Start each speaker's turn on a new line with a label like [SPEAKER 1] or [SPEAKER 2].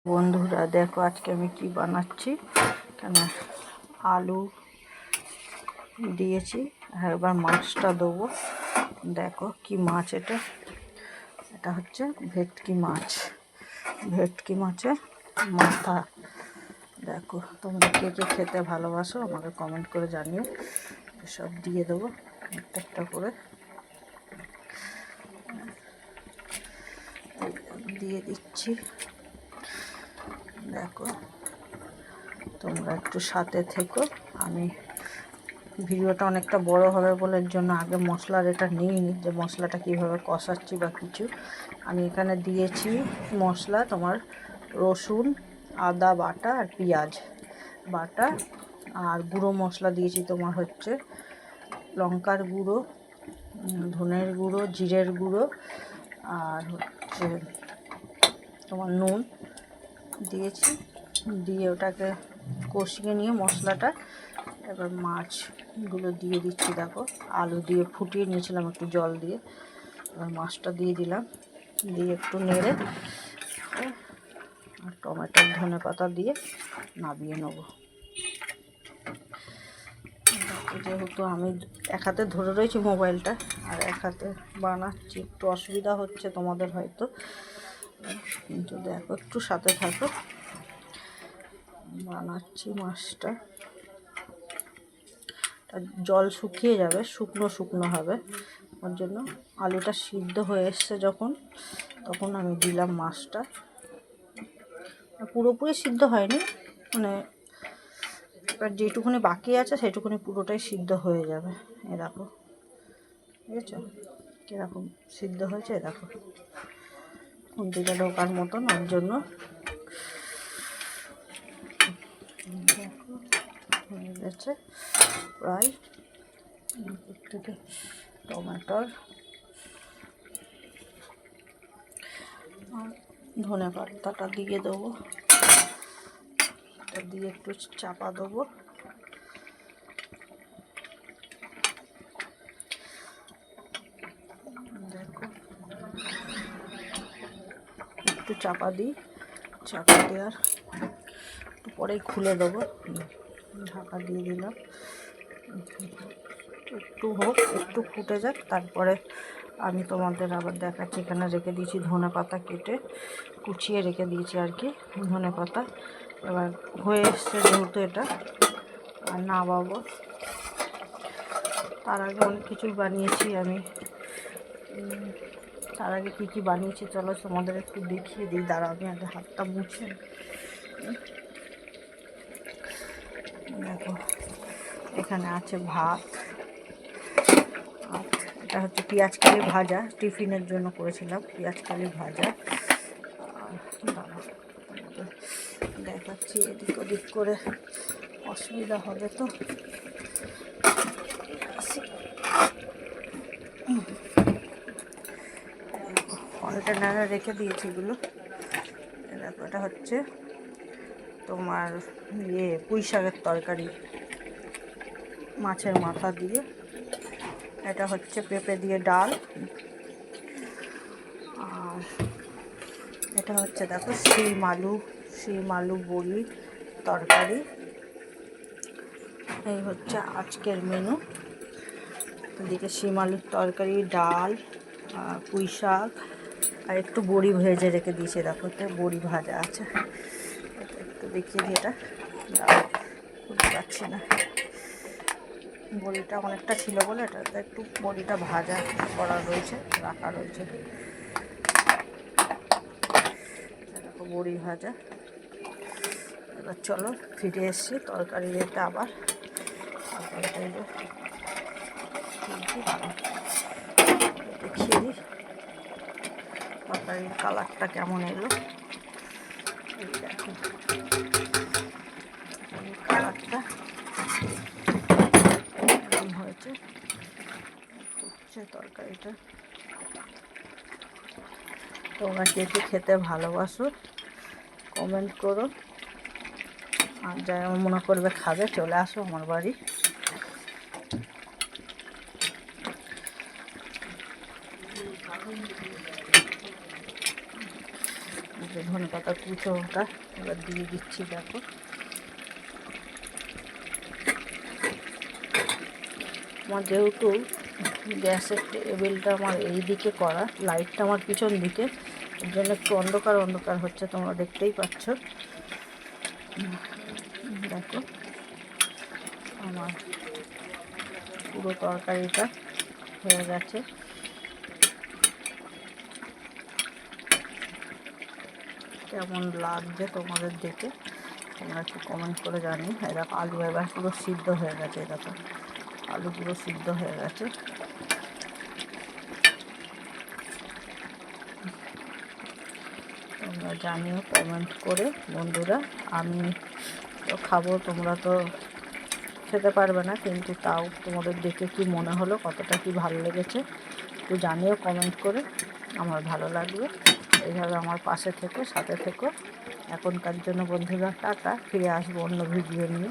[SPEAKER 1] বন্ধুরা দেখো আজকে আমি কি বানাচ্ছি। কেন আলু দিয়েছি আর এবার মাছটা দেবো। দেখো কি মাছ এটা, এটা হচ্ছে ভেটকি মাছ। ভেটকি মাছের মাথা। দেখো তোমরা কে কে খেতে ভালোবাসো আমাকে কমেন্ট করে জানিও। সব দিয়ে দেবো একটা একটা করে, দিয়ে দিচ্ছি। দেখো তোমরা একটু সাথে থেকো। আমি ভিডিওটা অনেকটা বড় হবে বলে এর জন্য আগে মশলার এটা নিইনি, যে মশলাটা কীভাবে কষাচ্ছি বা কিছু। আমি এখানে দিয়েছি মশলা তোমার রসুন, আদা বাটা আর পেঁয়াজ বাটা, আর গুঁড়ো মশলা দিয়েছি তোমার হচ্ছে লঙ্কার গুঁড়ো, ধনের গুঁড়ো, জিরের গুঁড়ো, আর হচ্ছে তোমার নুন দিয়েছি। দিয়ে ওটাকে কষিয়ে নিয়ে মশলাটা এবার মাছগুলো দিয়ে দিচ্ছি। দেখো আলু দিয়ে ফুটিয়ে নিয়েছিলাম একটু জল দিয়ে, এবার মাছটা দিয়ে দিলাম। দিয়ে একটু নেড়ে আর টমেটোর ধনে পাতা দিয়ে নামিয়ে নেব। যেহেতু আমি এক হাতে ধরে রয়েছি মোবাইলটা আর এক হাতে বানাচ্ছি, একটু অসুবিধা হচ্ছে তোমাদের হয়তো, কিন্তু দেখো একটু সাথে থাকো। বানাচ্ছি মাছটা, জল শুকিয়ে যাবে, শুকনো শুকনো হবে। ওর জন্য আলুটা সিদ্ধ হয়ে এসছে যখন, তখন আমি দিলাম মাছটা। পুরোপুরি সিদ্ধ হয়নি, মানে এবার যেটুকুনি বাকি আছে সেটুকুনি পুরোটাই সিদ্ধ হয়ে যাবে। এ দেখো বুঝেছো কীরকম সিদ্ধ হয়েছে, দেখো খুন্তিটা ঢোকার মতন। ওর জন্য দেখো হয়ে গেছে প্রায়। থেকে টমেটোর আর ধনে পাতাটা দিয়ে দেবো, এটা দিয়ে একটু চাপা দেবো। দেখো একটু চাপা দিই, চাপা দেওয়ার একটু পরেই খুলে দেবো। ঢাকা দিয়ে দিলাম, একটু হোক, একটু ফুটে যাক, তারপরে আমি তোমাদের আবার দেখাচ্ছি। এখানে রেখে দিয়েছি ধনে পাতা, কেটে কুচিয়ে রেখে দিয়েছি আর কি ধনে পাতা। এবার হয়ে এসছে যেহেতু এটা আর নামাবো। তার আগে অনেক কিছুই বানিয়েছি আমি, তার আগে কী কী বানিয়েছি চলো তোমাদের একটু দেখিয়ে দিই। দাঁড়া আমি আগে হাতটা মুছে। দেখো এখানে আছে ভাত, আর এটা হচ্ছে পেঁয়াজ কালি ভাজা, টিফিনের জন্য করেছিলাম পেঁয়াজ কালি ভাজা। দেখাচ্ছি, এদিক ওদিক করে অসুবিধা হবে তো। কন্টেনারে রেখে দিয়েছি এগুলো। দেখো এটা হচ্ছে তোমার পুঁই শাকের তরকারি মাছের মাথা দিয়ে। এটা হচ্ছে পেঁপে দিয়ে ডাল। আর এটা হচ্ছে দেখো শিম আলু বড়ি তরকারি। এই হচ্ছে আজকের মেনু। এদিকে শিম আলুর তরকারি, ডাল, পুঁই শাক আর একটু বড়ি ভেজে রেখে দিয়েছি। দেখো তো বড়ি ভাজা আছে, একটু দেখিয়ে দিই। এটা খুঁজে পাচ্ছি না, বড়িটা অনেকটা ছিল বলে এটাতে একটু বড়িটা ভাজা করা রয়েছে, রাখা রয়েছে। দেখো বড়ি ভাজা। এবার চলো ফিরে এসছি তরকারি রেতে আবার। তরকারিটা দেখিয়ে দিই তরকারির কালারটা কেমন এলো। দেখো কালারটা কেমন হয়েছে, হচ্ছে তরকারিটা। তোমরা কে কে খেতে ভালোবাসো কমেন্ট করো, আর যারা মনে করবে খাবে চলে আসো আমার বাড়ি। যে ধনেপাতা কুচো ওটা এবার দিয়ে দিচ্ছি। দেখো আমার যেহেতু গ্যাসের টেবিলটা আমার এই দিকে করা, লাইটটা আমার পিছন দিকে, এর জন্য একটু অন্ধকার অন্ধকার হচ্ছে, তোমরা দেখতেই পাচ্ছ। দেখো আমার পুরো তরকারিটা হয়ে গেছে। কেমন লাগছে তোমাদের দেখে তোমরা একটু কমেন্ট করে জানি। এরকম আলু এবার পুরো সিদ্ধ হয়ে গেছে, এরকম আলু পুরো সিদ্ধ হয়ে গেছে। তোমরা জানিও কমেন্ট করে বন্ধুরা। আমি তো খাবো, তোমরা তো খেতে পারবে না, কিন্তু তাও তোমাদের দেখে কি মনে হলো, কতটা কি ভালো লেগেছে একটু জানিও কমেন্ট করে, আমার ভালো লাগবে। এইভাবে আমার পাশে থেকো, সাথে থেকো। এখনকার জন্য বন্ধুরা টাটা, ফিরে আসবো অন্য ভিডিও নিয়ে।